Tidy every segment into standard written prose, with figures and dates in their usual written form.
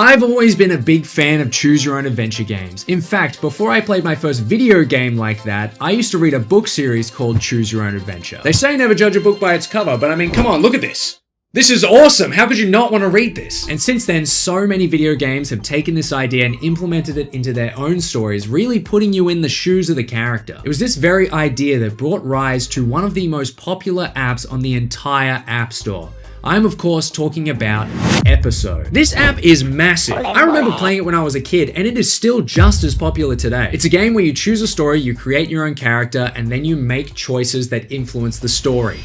I've always been a big fan of choose your own adventure games. In fact, before I played my first video game like that, I used to read a book series called Choose Your Own Adventure. They say never judge a book by its cover, but I mean, come on, look at this. This is awesome! How could you not want to read this? And since then, so many video games have taken this idea and implemented it into their own stories, really putting you in the shoes of the character. It was this very idea that brought rise to one of the most popular apps on the entire App Store. I'm of course talking about AFSL. This app is massive. I remember playing it when I was a kid, and it is still just as popular today. It's a game where you choose a story, you create your own character, and then you make choices that influence the story.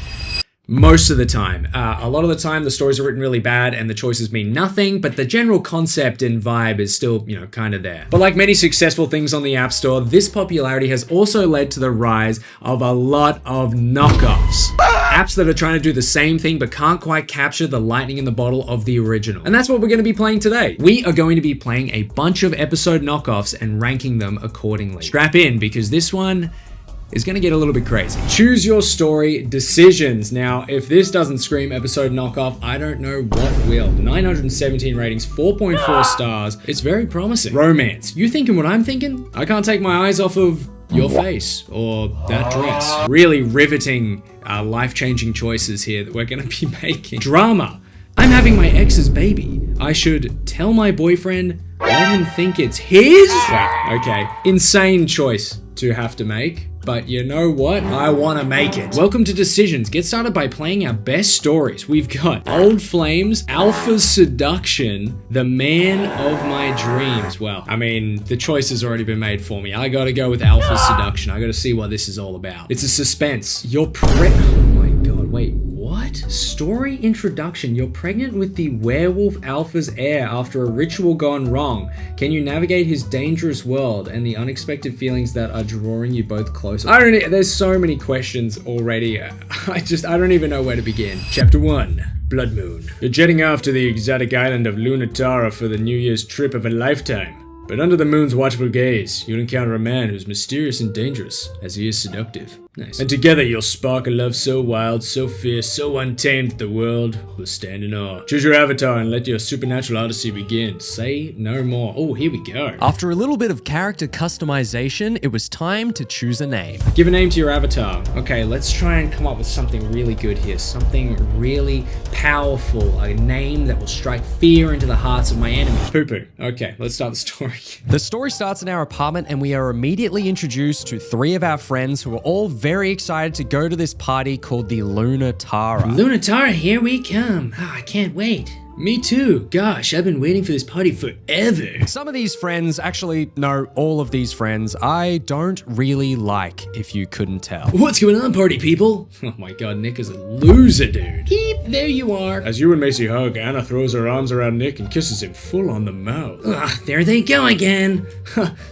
Most of the time. A lot of the time the stories are written really bad and the choices mean nothing, but the general concept and vibe is still, kind of there. But like many successful things on the App Store, this popularity has also led to the rise of a lot of knockoffs. Apps that are trying to do the same thing but can't quite capture the lightning in the bottle of the original. And that's what we're going to be playing today. We are going to be playing a bunch of AFSL knockoffs and ranking them accordingly. Strap in, because this one is going to get a little bit crazy. Choose your story decisions. Now, if this doesn't scream AFSL knockoff, I don't know what will. 917 ratings, 4.4 stars. It's very promising. Romance. You thinking what I'm thinking? I can't take my eyes off of your face or that dress. Really riveting, life-changing choices here that we're going to be making. Drama. I'm having my ex's baby. I should tell my boyfriend, let him think it's his? Wow, okay. Insane choice to have to make. But you know what? I want to make it. Welcome to Decisions. Get started by playing our best stories. We've got Old Flames, Alpha's Seduction, The Man of My Dreams. Well, I mean, the choice has already been made for me. I gotta go with Alpha's Seduction. I gotta see what this is all about. It's a suspense. Oh my god, wait. What? Story introduction. You're pregnant with the werewolf Alpha's heir after a ritual gone wrong. Can you navigate his dangerous world and the unexpected feelings that are drawing you both closer? There's so many questions already. I don't even know where to begin. Chapter 1. Blood Moon. You're jetting off to the exotic island of Lunatara for the New Year's trip of a lifetime. But under the moon's watchful gaze, you'll encounter a man who's mysterious and dangerous, as he is seductive. Nice. And together you'll spark a love so wild, so fierce, so untamed that the world will stand in awe. Choose your avatar and let your supernatural odyssey begin. Say no more. Oh, here we go. After a little bit of character customization, it was time to choose a name. Give a name to your avatar. Okay, let's try and come up with something really good here. Something really powerful. A name that will strike fear into the hearts of my enemies. Poo-poo. Okay, let's start the story. The story starts in our apartment and we are immediately introduced to 3 of our friends who are all very excited to go to this party called the Lunatara. Lunatara, here we come. Oh, I can't wait. Me too. Gosh, I've been waiting for this party forever. Some of these friends, actually, no, all of these friends, I don't really like, if you couldn't tell. What's going on, party people? Oh my god, Nick is a loser, dude. Keep, there you are. As you and Macy hug, Anna throws her arms around Nick and kisses him full on the mouth. Ugh, there they go again.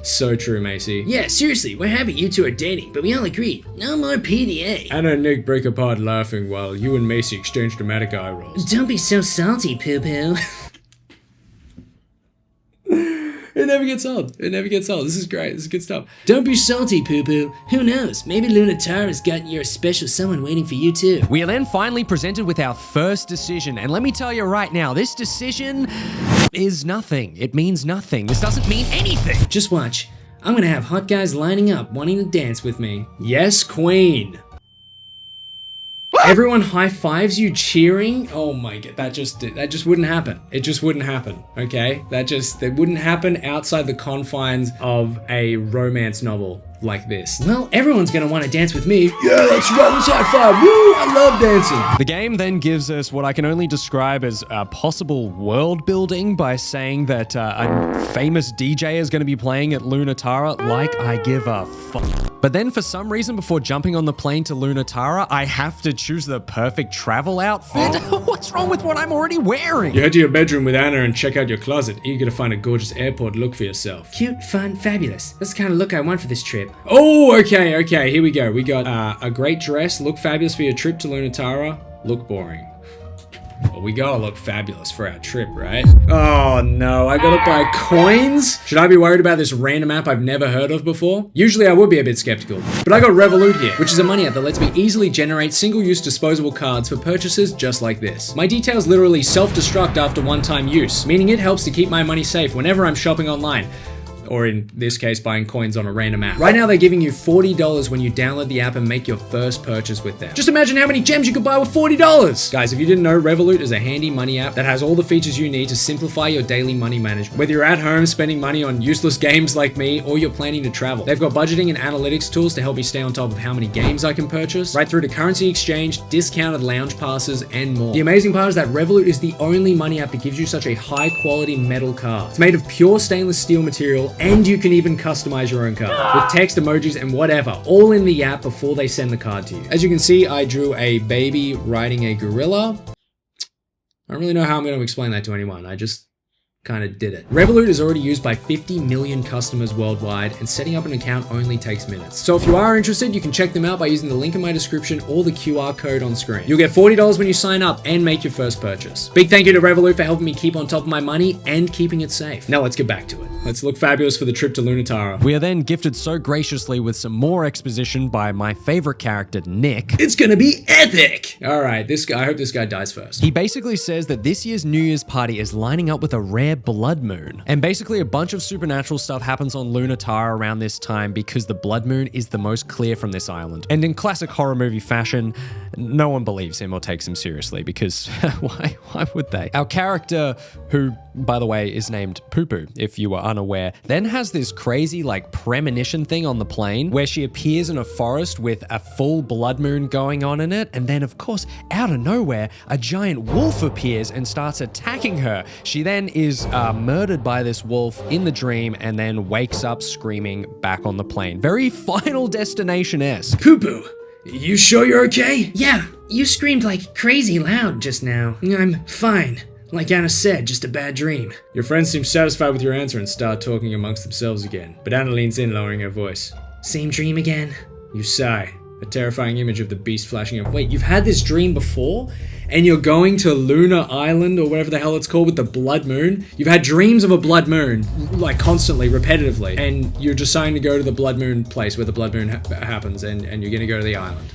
So true, Macy. Yeah, seriously, we're happy you two are dating, but we all agreed, no more PDA. Anna and Nick break apart laughing while you and Macy exchange dramatic eye rolls. Don't be so salty, Poo-Poo. It never gets old. It never gets old. This is great. This is good stuff. Don't be salty, Poo-Poo. Who knows? Maybe Lunatara's got your special someone waiting for you too. We are then finally presented with our first decision. And let me tell you right now, this decision is nothing. It means nothing. This doesn't mean anything. Just watch. I'm gonna have hot guys lining up wanting to dance with me. Yes, queen. Everyone high fives you cheering. Oh my god, that just wouldn't happen. It just wouldn't happen. Okay, that wouldn't happen outside the confines of a romance novel like this. Well, everyone's gonna want to dance with me. Yeah, let's run this high five. Woo, I love dancing. The game then gives us what I can only describe as possible world building by saying that a famous DJ is going to be playing at Lunatara. Like I give a fuck. But then for some reason, before jumping on the plane to Lunatara, I have to choose the perfect travel outfit. What's wrong with what I'm already wearing? You head to your bedroom with Anna and check out your closet, eager to find a gorgeous airport look for yourself. Cute, fun, fabulous. That's the kind of look I want for this trip. Oh, okay, here we go. We got a great dress, look fabulous for your trip to Lunatara, look boring. Well, we gotta look fabulous for our trip, right? Oh no, I gotta buy coins? Should I be worried about this random app I've never heard of before? Usually I would be a bit skeptical, but I got Revolut here, which is a money app that lets me easily generate single-use disposable cards for purchases just like this. My details literally self-destruct after one-time use, meaning it helps to keep my money safe whenever I'm shopping online. Or in this case, buying coins on a random app. Right now, they're giving you $40 when you download the app and make your first purchase with them. Just imagine how many gems you could buy with $40! Guys, if you didn't know, Revolut is a handy money app that has all the features you need to simplify your daily money management. Whether you're at home spending money on useless games like me, or you're planning to travel. They've got budgeting and analytics tools to help me stay on top of how many games I can purchase, right through to currency exchange, discounted lounge passes, and more. The amazing part is that Revolut is the only money app that gives you such a high quality metal card. It's made of pure stainless steel material, and you can even customize your own card with text, emojis, and whatever, all in the app before they send the card to you. As you can see, I drew a baby riding a gorilla. I don't really know how I'm going to explain that to anyone. I just kind of did it. Revolut is already used by 50 million customers worldwide, and setting up an account only takes minutes. So if you are interested, you can check them out by using the link in my description or the QR code on screen. You'll get $40 when you sign up and make your first purchase. Big thank you to Revolut for helping me keep on top of my money and keeping it safe. Now let's get back to it. Let's look fabulous for the trip to Lunatara. We are then gifted so graciously with some more exposition by my favorite character, Nick. It's gonna be epic! Alright, I hope this guy dies first. He basically says that this year's New Year's party is lining up with a rare blood moon. And basically a bunch of supernatural stuff happens on Lunatara around this time because the blood moon is the most clear from this island. And in classic horror movie fashion, no one believes him or takes him seriously because why would they? Our character, who by the way is named Poo Poo, if you were unaware, then has this crazy like premonition thing on the plane where she appears in a forest with a full blood moon going on in it. And then of course, out of nowhere, a giant wolf appears and starts attacking her. She then is murdered by this wolf in the dream and then wakes up screaming back on the plane. Very Final Destination-esque. Poo Poo, you sure you're okay? Yeah, you screamed like crazy loud just now. I'm fine. Like Anna said, just a bad dream. Your friends seem satisfied with your answer and start talking amongst themselves again. But Anna leans in, lowering her voice. Same dream again? You sigh, a terrifying image of the beast flashing up. Wait, you've had this dream before? And you're going to Luna Island or whatever the hell it's called with the blood moon? You've had dreams of a blood moon, like constantly, repetitively. And you're deciding to go to the blood moon place where the blood moon happens and you're gonna go to the island.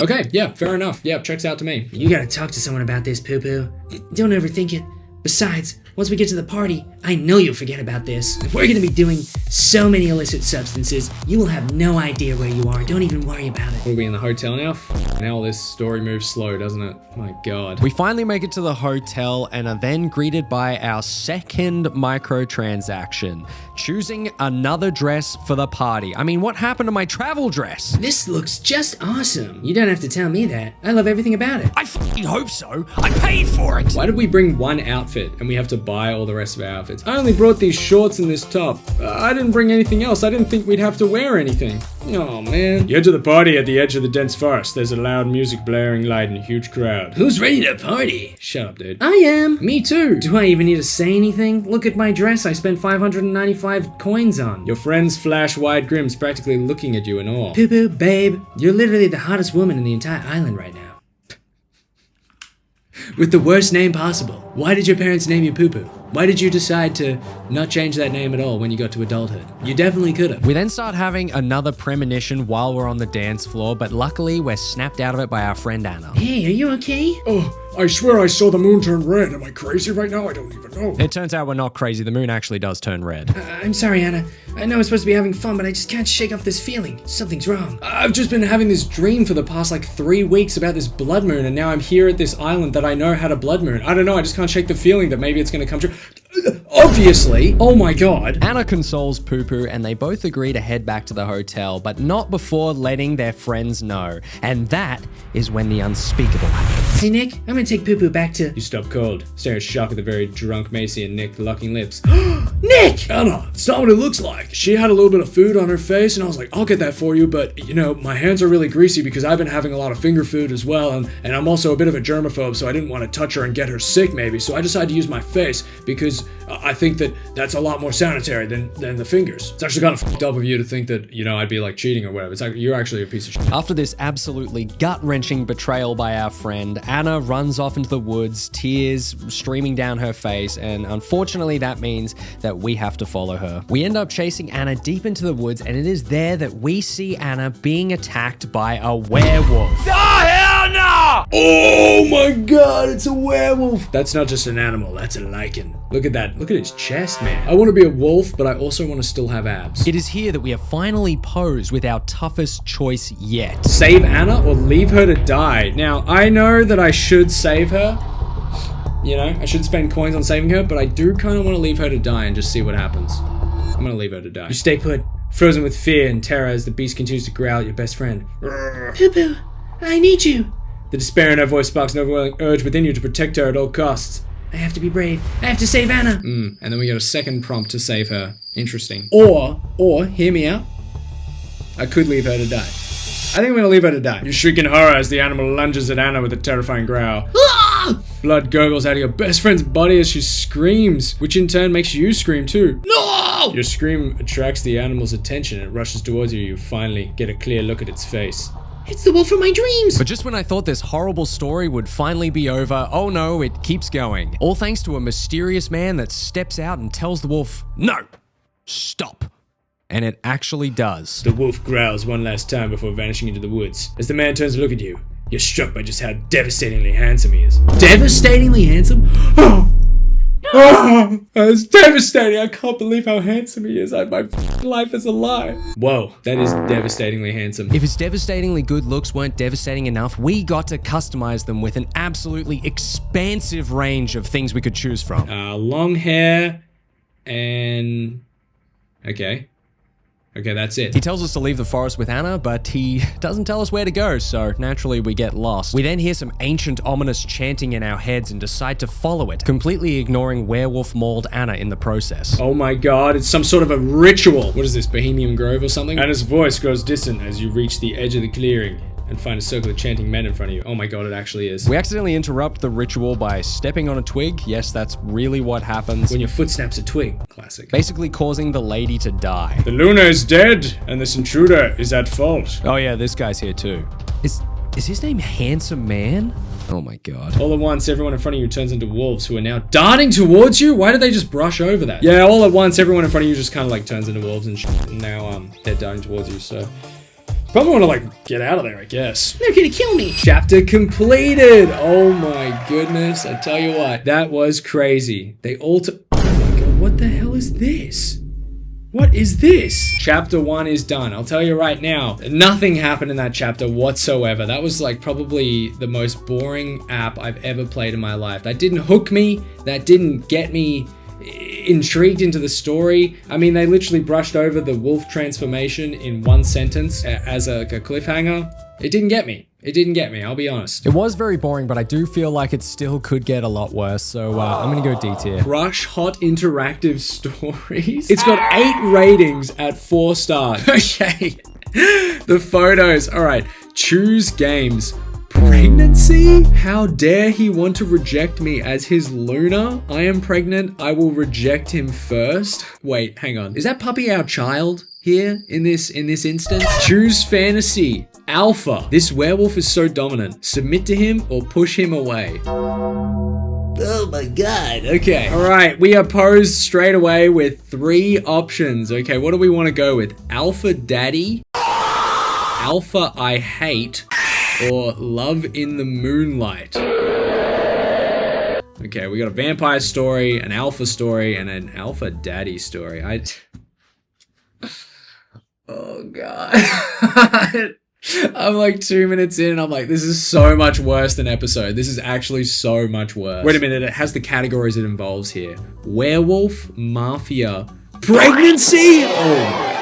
Okay, yeah, fair enough. Yeah, checks out to me. You gotta talk to someone about this, Poo Poo. Don't overthink it. Besides, once we get to the party, I know you'll forget about this. We're gonna be doing so many illicit substances, you will have no idea where you are. Don't even worry about it. What are we in the hotel now? Now this story moves slow, doesn't it? My God. We finally make it to the hotel and are then greeted by our second microtransaction, choosing another dress for the party. I mean, what happened to my travel dress? This looks just awesome. You don't have to tell me that. I love everything about it. I fucking hope so. I paid for it. Why did we bring one outfit and we have to buy all the rest of our outfits? I only brought these shorts and this top. I didn't bring anything else. I didn't think we'd have to wear anything. Oh man. You enter the party at the edge of the dense forest. There's a loud music blaring light and a huge crowd. Who's ready to party? Shut up, dude. I am. Me too. Do I even need to say anything? Look at my dress I spent 595 coins on. Your friends flash wide grins, practically looking at you in awe. Poo Poo, babe, you're literally the hottest woman in the entire island right now. With the worst name possible. Why did your parents name you Poo Poo? Why did you decide to not change that name at all when you got to adulthood? You definitely could have. We then start having another premonition while we're on the dance floor, but luckily we're snapped out of it by our friend Anna. Hey, are you okay? Oh, I swear I saw the moon turn red. Am I crazy right now? I don't even know. It turns out we're not crazy. The moon actually does turn red. I'm sorry, Anna. I know I'm supposed to be having fun, but I just can't shake off this feeling. Something's wrong. I've just been having this dream for the past like 3 weeks about this blood moon, and now I'm here at this island that I know had a blood moon. I don't know, I just can't shake the feeling that maybe it's gonna come true. Obviously! Oh my God. Anna consoles Poo Poo and they both agree to head back to the hotel, but not before letting their friends know. And that is when the unspeakable happens. Hey Nick, I'm gonna take Poo Poo back to... You stop cold, stare in shock at the very drunk Macy and Nick locking lips. Nick! Anna, it's not what it looks like. She had a little bit of food on her face and I was like, I'll get that for you, but you know, my hands are really greasy because I've been having a lot of finger food as well, and I'm also a bit of a germaphobe, so I didn't want to touch her and get her sick maybe, so I decided to use my face because I think that that's a lot more sanitary than the fingers. It's actually kind of fucked up of you to think that, you know, I'd be like cheating or whatever. It's like, you're actually a piece of shit. After this absolutely gut-wrenching betrayal by our friend, Anna runs off into the woods, tears streaming down her face, and unfortunately that means that we have to follow her. We end up chasing Anna deep into the woods, and it is there that we see Anna being attacked by a werewolf. Oh my god, it's a werewolf! That's not just an animal, that's a lichen. Look at that, look at his chest, man. I want to be a wolf, but I also want to still have abs. It is here that we have finally posed with our toughest choice yet. Save Anna or leave her to die. Now, I know that I should save her. You know, I should spend coins on saving her, but I do kind of want to leave her to die and just see what happens. I'm gonna leave her to die. You stay put, frozen with fear and terror as the beast continues to growl at your best friend. Poo-poo, I need you. The despair in her voice sparks an overwhelming urge within you to protect her at all costs. I have to be brave. I have to save Anna. And then we get a second prompt to save her. Interesting. Or, hear me out. I could leave her to die. I think I'm gonna leave her to die. You shriek in horror as the animal lunges at Anna with a terrifying growl. Ah! Blood gurgles out of your best friend's body as she screams, which in turn makes you scream too. No! Your scream attracts the animal's attention and it rushes towards you. You finally get a clear look at its face. It's the wolf from my dreams! But just when I thought this horrible story would finally be over, oh no, it keeps going. All thanks to a mysterious man that steps out and tells the wolf, no, stop. And it actually does. The wolf growls one last time before vanishing into the woods. As the man turns to look at you, you're struck by just how devastatingly handsome he is. Devastatingly handsome? Oh, that's devastating. I can't believe how handsome he is. My life is a lie. Whoa, that is devastatingly handsome. If his devastatingly good looks weren't devastating enough, we got to customize them with an absolutely expansive range of things we could choose from. Long hair and... Okay, that's it. He tells us to leave the forest with Anna, but he doesn't tell us where to go, so naturally we get lost. We then hear some ancient ominous chanting in our heads and decide to follow it, completely ignoring werewolf-mauled Anna in the process. Oh my god, it's some sort of a ritual. What is this, Bohemian Grove or something? Anna's voice grows distant as you reach the edge of the clearing and find a circle of chanting men in front of you. Oh my god, it actually is. We accidentally interrupt the ritual by stepping on a twig. Yes, that's really what happens. When your foot snaps a twig. Classic. Basically causing the lady to die. The Luna is dead, and this intruder is at fault. Oh yeah, this guy's here too. Is his name Handsome Man? Oh my god. All at once, everyone in front of you turns into wolves who are now darting towards you? Why did they just brush over that? Yeah, all at once, everyone in front of you just kind of like turns into wolves and shit, and now they're darting towards you, so... Probably want to like get out of there, I guess. They're gonna kill me. Chapter completed. Oh my goodness. I tell you what, that was crazy. They all oh my god, what the hell is this? What is this? Chapter 1 is done. I'll tell you right now, nothing happened in that chapter whatsoever. That was like probably the most boring app I've ever played in my life. That didn't hook me. That didn't get me intrigued into the story. I mean, they literally brushed over the wolf transformation in one sentence as a cliffhanger. It didn't get me. It didn't get me, I'll be honest. It was very boring, but I do feel like it still could get a lot worse, so I'm gonna go D tier. Crush Hot Interactive Stories. It's got 8 ratings at 4 stars. Okay. The photos. All right. Choose games. Pregnancy? How dare he want to reject me as his Luna? I am pregnant. I will reject him first. Wait, hang on. Is that puppy our child here in this instance? Choose fantasy. Alpha. This werewolf is so dominant. Submit to him or push him away. Oh my god. Okay. All right. We are posed straight away with 3 options. Okay. What do we want to go with? Alpha Daddy, Alpha I Hate, or Love in the Moonlight. Okay, we got a vampire story, an alpha story, and an alpha daddy story. Oh god. I'm like 2 minutes in and I'm like, this is so much worse than episode. This is actually so much worse. Wait a minute, it has the categories it involves here. Werewolf, mafia, pregnancy? Oh.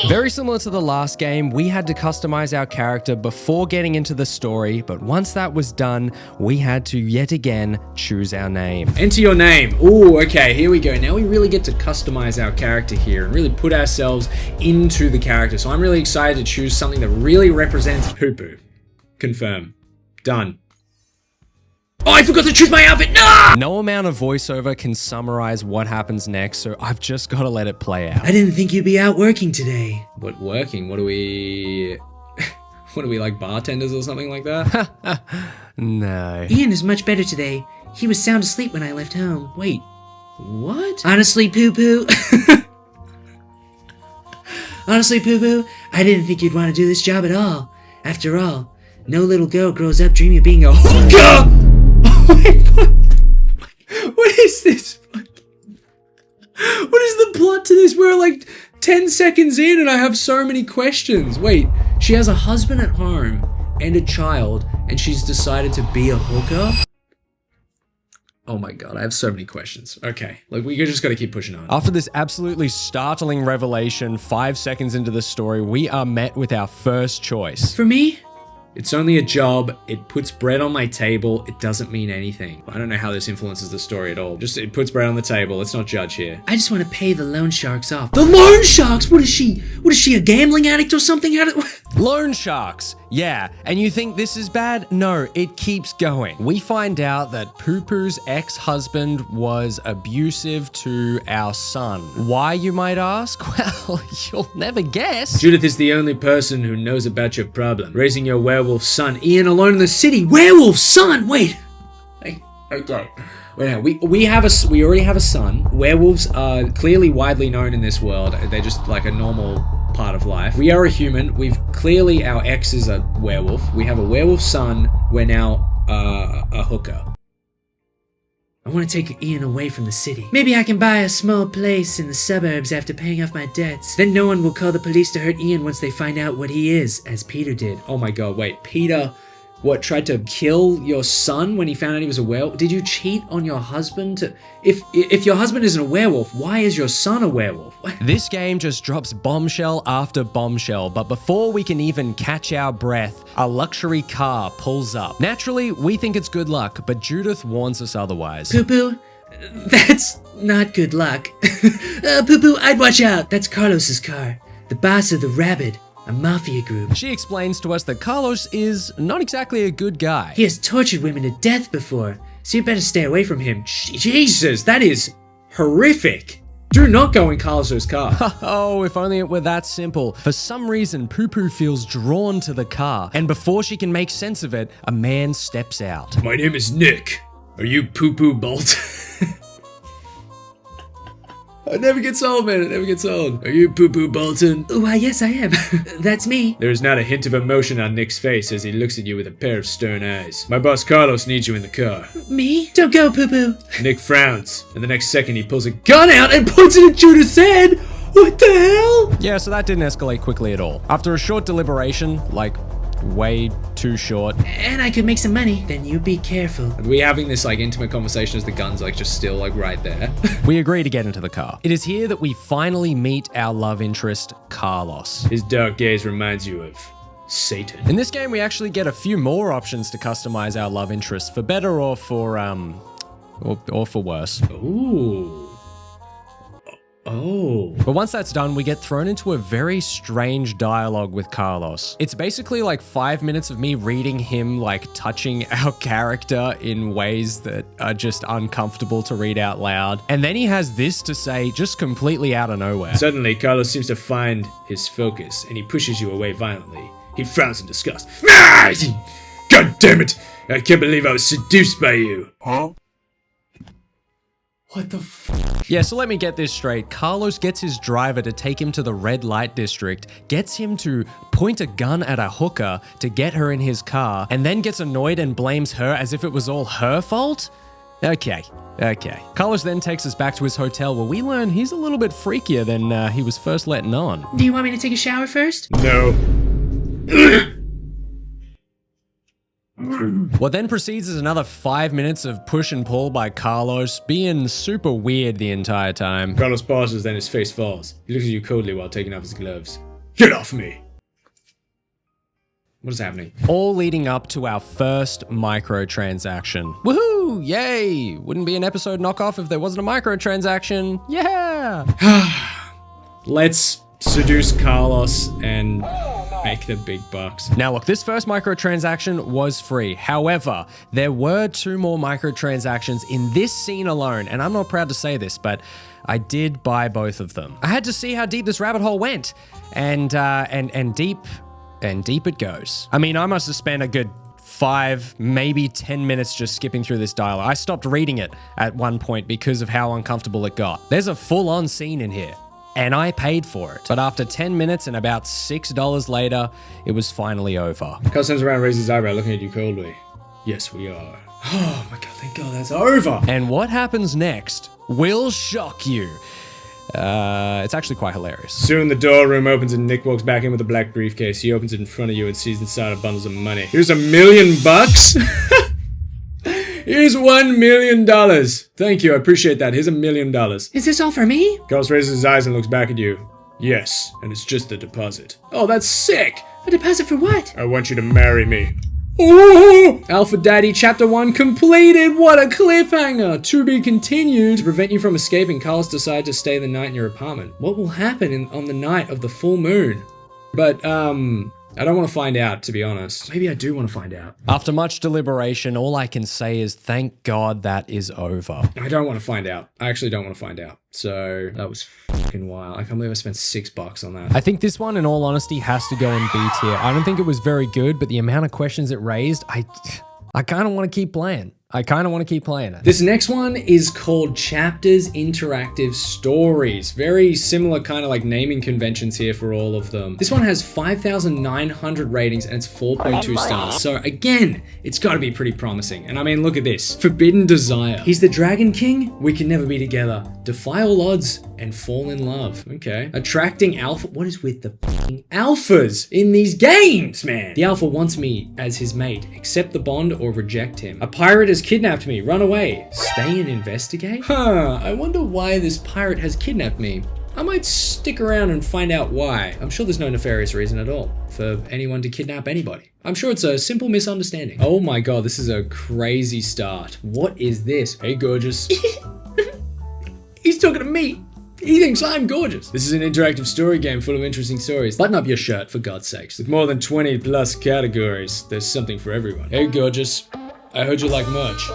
Very similar to the last game, we had to customize our character before getting into the story, but once that was done, we had to yet again choose our name. Enter your name. Ooh, okay, here we go. Now we really get to customize our character here and really put ourselves into the character. So I'm really excited to choose something that really represents Poo-Poo. Confirm. Done. Oh, I forgot to choose my outfit. No! No amount of voiceover can summarize what happens next, so I've just got to let it play out. I didn't think you'd be out working today. What working? What are we... What are we, like bartenders or something like that? No. Ian is much better today. He was sound asleep when I left home. Wait, what? Honestly, Poo-Poo. Honestly, Poo-Poo, I didn't think you'd want to do this job at all. After all, no little girl grows up dreaming of being a hooker! Oh my god! What is this? What is the plot to this? We're like 10 seconds in and I have so many questions. Wait, she has a husband at home and a child and she's decided to be a hooker? Oh my god, I have so many questions. Okay, like we just gotta keep pushing on. After this absolutely startling revelation, 5 seconds into the story, we are met with our first choice. For me? It's only a job, it puts bread on my table, it doesn't mean anything. I don't know how this influences the story at all. Just, it puts bread on the table, let's not judge here. I just want to pay the loan sharks off. The loan sharks? What is she? What is she, a gambling addict or something? How did... Loan sharks! Yeah, and you think this is bad? No, it keeps going. We find out that Poo-Poo's ex-husband was abusive to our son. Why, you might ask? Well, you'll never guess. Judith is the only person who knows about your problem. Raising your werewolf son, Ian alone in the city. Werewolf son? Wait. Okay. Wait, no, we already have a son. Werewolves are clearly widely known in this world. They're just like a normal part of life. We are a human. Our ex is a werewolf. We have a werewolf son. We're now a hooker. I want to take Ian away from the city. Maybe I can buy a small place in the suburbs after paying off my debts. Then no one will call the police to hurt Ian once they find out what he is, as Peter did. Oh my god, wait, Peter, what, tried to kill your son when he found out he was a werewolf? Did you cheat on your husband? If your husband isn't a werewolf, why is your son a werewolf? This game just drops bombshell after bombshell, but before we can even catch our breath, a luxury car pulls up. Naturally, we think it's good luck, but Judith warns us otherwise. Poo-Poo, that's not good luck. Poo-Poo, I'd watch out. That's Carlos's car. The boss of the Rabid, a mafia group. She explains to us that Carlos is not exactly a good guy. He has tortured women to death before, so you better stay away from him. Jesus, that is horrific. Do not go in Carlos's car. Oh, if only it were that simple. For some reason, Poo-Poo feels drawn to the car, and before she can make sense of it, a man steps out. My name is Nick. Are you Poo-Poo Bolt? It never gets old, man. It never gets old. Are you Poo-Poo Bolton? Why, yes, I am. That's me. There is not a hint of emotion on Nick's face as he looks at you with a pair of stern eyes. My boss Carlos needs you in the car. Me? Don't go, Poo-Poo. Nick frowns, and the next second he pulls a gun out and points it at Judith's head. What the hell? Yeah, so that didn't escalate quickly at all. After a short deliberation, like way too short. And I could make some money. Then you be careful. Are we having this like intimate conversation as the gun's like just still like right there? We agree to get into the car. It is here that we finally meet our love interest, Carlos. His dark gaze reminds you of Satan. In this game, we actually get a few more options to customize our love interest for better or for or for worse. Ooh. Oh. But once that's done, we get thrown into a very strange dialogue with Carlos. It's basically like 5 minutes of me reading him like touching our character in ways that are just uncomfortable to read out loud. And then he has this to say just completely out of nowhere. Suddenly, Carlos seems to find his focus and he pushes you away violently. He frowns in disgust. Ah! God damn it! I can't believe I was seduced by you. Huh? What the f? Yeah, so let me get this straight. Carlos gets his driver to take him to the red light district, gets him to point a gun at a hooker to get her in his car, and then gets annoyed and blames her as if it was all her fault? Okay. Carlos then takes us back to his hotel where we learn he's a little bit freakier than he was first letting on. Do you want me to take a shower first? No. What then proceeds is another 5 minutes of push and pull by Carlos, being super weird the entire time. Carlos pauses, then his face falls. He looks at you coldly while taking off his gloves. Get off me! What is happening? All leading up to our first microtransaction. Woohoo! Yay! Wouldn't be an episode knockoff if there wasn't a microtransaction. Yeah! Let's seduce Carlos and Make the big bucks. Now look, this first microtransaction was free. However, there were 2 more microtransactions in this scene alone, and I'm not proud to say this, but I did buy both of them. I had to see how deep this rabbit hole went, and deep it goes. I mean, I must have spent a good 5, maybe 10 minutes just skipping through this dialogue. I stopped reading it at one point because of how uncomfortable it got. There's a full-on scene in here, and I paid for it. But after 10 minutes and about $6 later, it was finally over. Carl turns around and raises his eyebrow, looking at you coldly. Yes, we are. Oh my god, thank god that's over. And what happens next will shock you. It's actually quite hilarious. Soon the door room opens and Nick walks back in with a black briefcase. He opens it in front of you and sees inside of bundles of money. Here's $1 million bucks. Here's $1 million. Thank you, I appreciate that. Here's $1 million. Is this all for me? Carlos raises his eyes and looks back at you. Yes, and it's just the deposit. Oh, that's sick. A deposit for what? I want you to marry me. Oh! Alpha Daddy Chapter 1 completed! What a cliffhanger! To be continued. To prevent you from escaping, Carlos decided to stay the night in your apartment. What will happen on the night of the full moon? But, I don't want to find out, to be honest. Maybe I do want to find out. After much deliberation, all I can say is thank God that is over. I don't want to find out. I actually don't want to find out. So, that was fucking wild. I can't believe I spent $6 on that. I think this one, in all honesty, has to go in B tier. I don't think it was very good, but the amount of questions it raised, I kind of want to keep playing. it. This next one is called Chapters Interactive Stories. Very similar kind of like naming conventions here for all of them. This one has 5,900 ratings and it's 4.2 stars. So again, it's got to be pretty promising. And I mean, look at this. Forbidden Desire. He's the Dragon King. We can never be together. Defy all odds and fall in love. Okay. Attracting alpha. What is with the f***ing alphas in these games, man? The alpha wants me as his mate. Accept the bond or reject him. A pirate has kidnapped me. Run away. Stay and investigate? Huh. I wonder why this pirate has kidnapped me. I might stick around and find out why. I'm sure there's no nefarious reason at all for anyone to kidnap anybody. I'm sure it's a simple misunderstanding. Oh my god, this is a crazy start. What is this? Hey, gorgeous. He's talking to me. He thinks I'm gorgeous. This is an interactive story game full of interesting stories. Button up your shirt, for God's sakes. With more than 20 plus categories, there's something for everyone. Hey, gorgeous. I heard you like merch.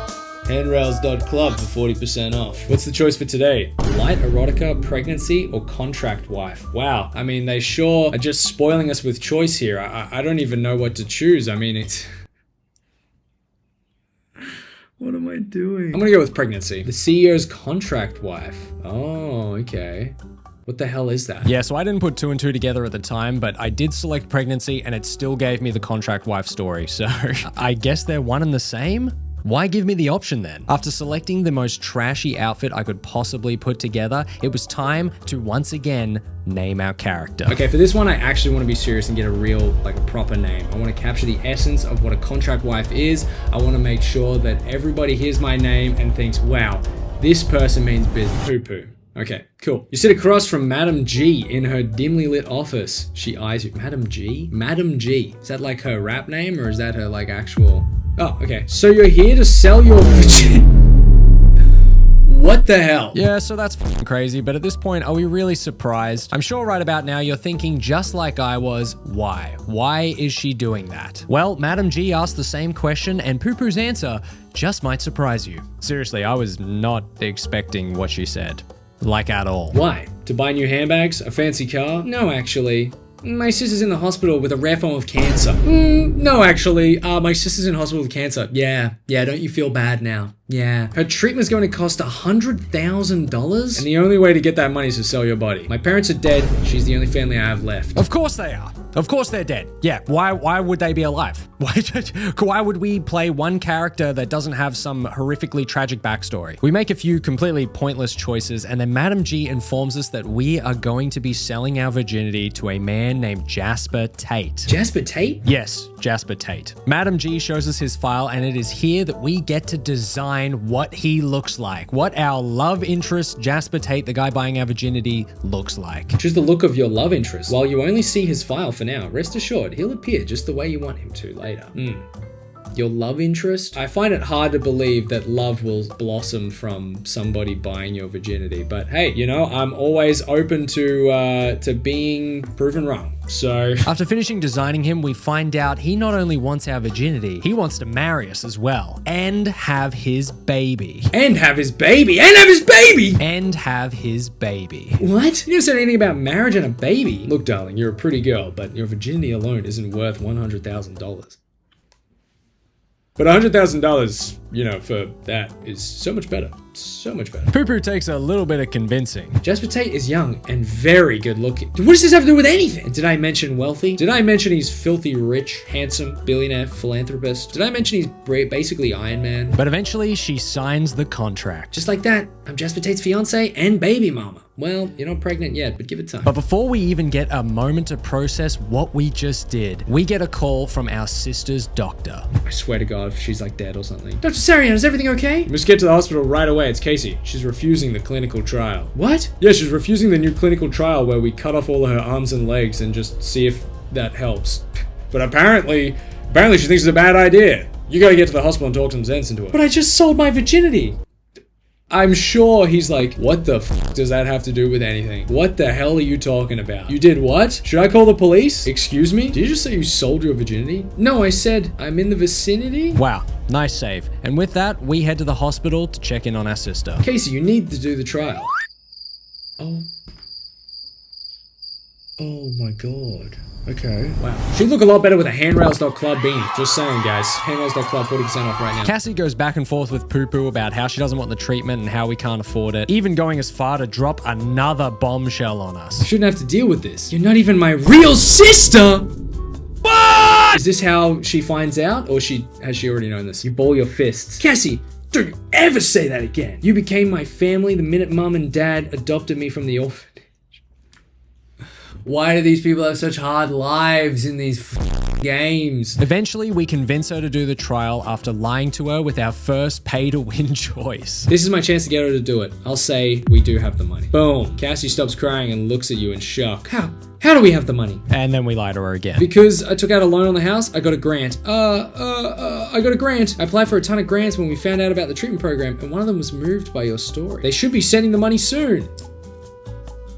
Handrails.club for 40% off. What's the choice for today? Light erotica, pregnancy, or contract wife? Wow. I mean, they sure are just spoiling us with choice here. I don't even know what to choose. I mean, it's... What am I doing? I'm gonna go with pregnancy. The CEO's contract wife. Oh, okay. What the hell is that? Yeah, so I didn't put 2 and 2 together at the time, but I did select pregnancy and it still gave me the contract wife story. So I guess they're one and the same? Why give me the option then? After selecting the most trashy outfit I could possibly put together, it was time to once again name our character. Okay, for this one, I actually want to be serious and get a real, like a proper name. I want to capture the essence of what a contract wife is. I want to make sure that everybody hears my name and thinks, wow, this person means business. Poo-poo. Okay, cool. You sit across from Madam G in her dimly lit office. She eyes you. Madam G? Madam G. Is that like her rap name or is that her like actual... Oh, okay. So you're here to sell your... What the hell? Yeah, so that's f***ing crazy, but at this point, are we really surprised? I'm sure right about now you're thinking just like I was, why? Why is she doing that? Well, Madam G asked the same question and Poo Poo's answer just might surprise you. Seriously, I was not expecting what she said. Like at all. Why? To buy new handbags? A fancy car? No, actually. My sister's in the hospital with a rare form of cancer. No, actually. My sister's in hospital with cancer. Yeah, don't you feel bad now? Yeah. Her treatment's going to cost $100,000? And the only way to get that money is to sell your body. My parents are dead. She's the only family I have left. Of course they are. Of course they're dead. Yeah, why would they be alive? Why would we play one character that doesn't have some horrifically tragic backstory? We make a few completely pointless choices and then Madam G informs us that we are going to be selling our virginity to a man named Jasper Tate. Jasper Tate? Yes, Jasper Tate. Madam G shows us his file and it is here that we get to design what he looks like. What our love interest, Jasper Tate, the guy buying our virginity, looks like. Choose the look of your love interest. While you only see his file for now, rest assured, he'll appear just the way you want him to later. your love interest. I find it hard to believe that love will blossom from somebody buying your virginity. But hey, you know, I'm always open to being proven wrong. So after finishing designing him, we find out he not only wants our virginity, he wants to marry us as well. And have his baby. And have his baby. And have his baby. And have his baby. What? You never said anything about marriage and a baby. Look, darling, you're a pretty girl, but your virginity alone isn't worth $100,000. But $100,000, you know, for that is so much better. So much better. Poo Poo takes a little bit of convincing. Jasper Tate is young and very good looking. What does this have to do with anything? Did I mention wealthy? Did I mention he's filthy rich, handsome, billionaire, philanthropist? Did I mention he's basically Iron Man? But eventually she signs the contract. Just like that, I'm Jasper Tate's fiance and baby mama. Well, you're not pregnant yet, but give it time. But before we even get a moment to process what we just did, we get a call from our sister's doctor. I swear to God, if she's like dead or something. Dr. Sarian, is everything okay? We must get to the hospital right away. It's Casey. She's refusing the clinical trial. What? Yeah, she's refusing the new clinical trial where we cut off all of her arms and legs and just see if that helps. But apparently she thinks it's a bad idea. You gotta get to the hospital and talk some sense into her. But I just sold my virginity. I'm sure he's like, what the f does that have to do with anything? What the hell are you talking about? You did what? Should I call the police? Excuse me? Did you just say you sold your virginity? No, I said I'm in the vicinity. Wow, nice save. And with that, we head to the hospital to check in on our sister. Casey, you need to do the trial. Oh my God. Okay. Wow. She'd look a lot better with a handrails.club beanie. Just saying, guys. Handrails.club, 40% off right now. Cassie goes back and forth with Poo Poo about how she doesn't want the treatment and how we can't afford it, even going as far to drop another bombshell on us. I shouldn't have to deal with this. You're not even my real sister! What? Is this how she finds out, or has she already known this? You ball your fists. Cassie, don't you ever say that again. You became my family the minute mom and dad adopted me from the orphanage. Why do these people have such hard lives in these games? Eventually, we convince her to do the trial after lying to her with our first pay-to-win choice. This is my chance to get her to do it. I'll say we do have the money. Boom. Cassie stops crying and looks at you in shock. How do we have the money? And then we lie to her again. Because I took out a loan on the house, I got a grant. I got a grant. I applied for a ton of grants when we found out about the treatment program, and one of them was moved by your story. They should be sending the money soon.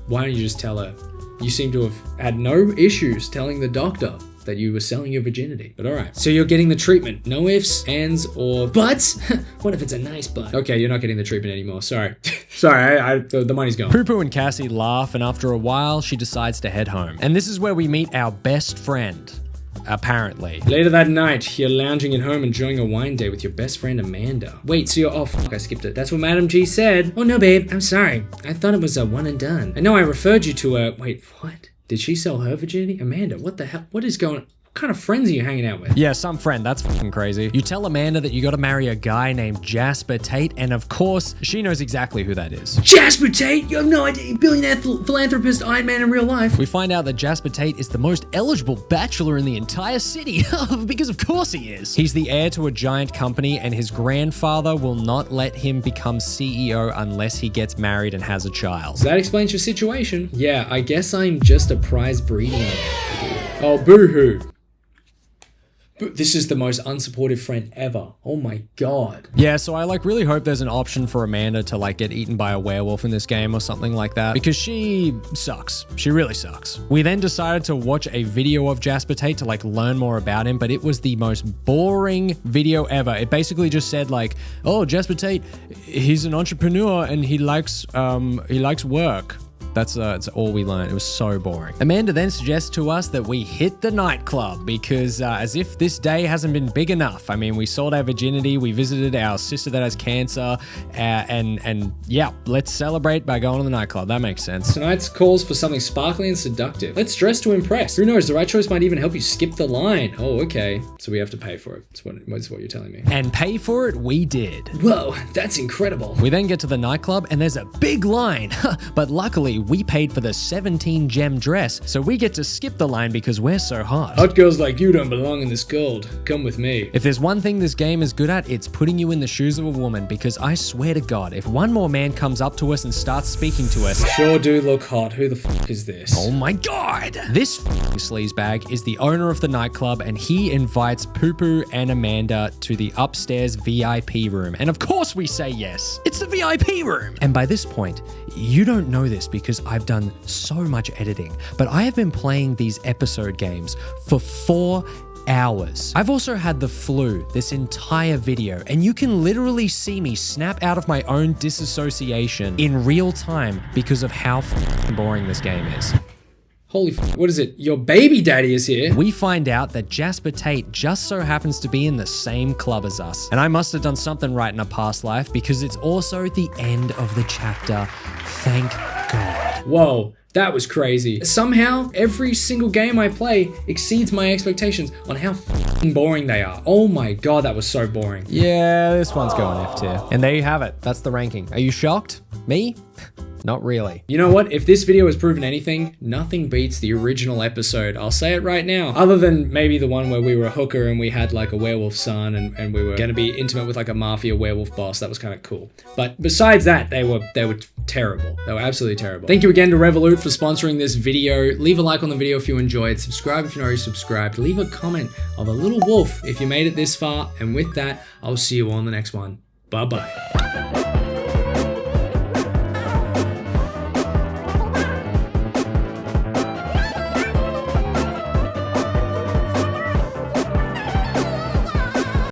Why don't you just tell her? You seem to have had no issues telling the doctor that you were selling your virginity. But alright. So you're getting the treatment. No ifs, ands, or buts? What if it's a nice butt? Okay, you're not getting the treatment anymore. Sorry. Sorry, the money's gone. Poo Poo and Cassie laugh, and after a while, she decides to head home. And this is where we meet our best friend. Apparently. Later that night, you're lounging at home enjoying a wine day with your best friend Amanda. Wait, so you're— oh fuck, I skipped it. That's what Madam G said. Oh no, babe, I'm sorry. I thought it was a one and done. I know I referred you to a— wait, what? Did she sell her virginity? Amanda, what the hell? What is going— what kind of friends are you hanging out with? Yeah, some friend. That's fucking crazy. You tell Amanda that you gotta marry a guy named Jasper Tate, and of course, she knows exactly who that is. Jasper Tate? You have no idea. Billionaire philanthropist, Iron Man in real life. We find out that Jasper Tate is the most eligible bachelor in the entire city, because of course he is. He's the heir to a giant company, and his grandfather will not let him become CEO unless he gets married and has a child. So that explains your situation. Yeah, I guess I'm just a prize breeding. Oh, boo-hoo. This is the most unsupportive friend ever. Oh my God. Yeah, so I really hope there's an option for Amanda to get eaten by a werewolf in this game or something like that, because she sucks. She really sucks. We then decided to watch a video of Jasper Tate to learn more about him, but it was the most boring video ever. It basically just said oh, Jasper Tate, he's an entrepreneur and he likes work. That's all we learned. It was so boring. Amanda then suggests to us that we hit the nightclub because as if this day hasn't been big enough. I mean, we sold our virginity, we visited our sister that has cancer, and yeah, let's celebrate by going to the nightclub. That makes sense. Tonight's calls for something sparkly and seductive. Let's dress to impress. Who knows, the right choice might even help you skip the line. Oh, okay. So we have to pay for it. That's what you're telling me. And pay for it we did. Whoa, that's incredible. We then get to the nightclub and there's a big line, but luckily we paid for the 17 gem dress, so we get to skip the line because we're so hot. Hot girls like you don't belong in this gold. Come with me. If there's one thing this game is good at, it's putting you in the shoes of a woman, because I swear to God, if one more man comes up to us and starts speaking to us, Sure do look hot. Who the fuck is this? oh my God! This sleazebag is the owner of the nightclub, and he invites Poo Poo and Amanda to the upstairs VIP room. And of course we say yes. It's the VIP room! And by this point, you don't know this because I've done so much editing, but I have been playing these episode games for 4 hours. I've also had the flu this entire video, and you can literally see me snap out of my own disassociation in real time because of how boring this game is. Holy what is it? Your baby daddy is here. We find out that Jasper Tate just so happens to be in the same club as us. And I must have done something right in a past life because it's also the end of the chapter. Thank God. Whoa. That was crazy. Somehow, every single game I play exceeds my expectations on how f***ing boring they are. Oh my God, that was so boring. Yeah, this one's going F tier. And there you have it. That's the ranking. Are you shocked? Me? Not really. You know what? If this video has proven anything, nothing beats the original episode. I'll say it right now. Other than maybe the one where we were a hooker and we had like a werewolf son and we were gonna be intimate with like a mafia werewolf boss. That was kind of cool. But besides that, they were terrible. They were absolutely terrible. Thank you again to Revolut for sponsoring this video. Leave a like on the video if you enjoyed. Subscribe if you're not already subscribed. Leave a comment of a little wolf if you made it this far. And with that, I'll see you on the next one. Bye-bye.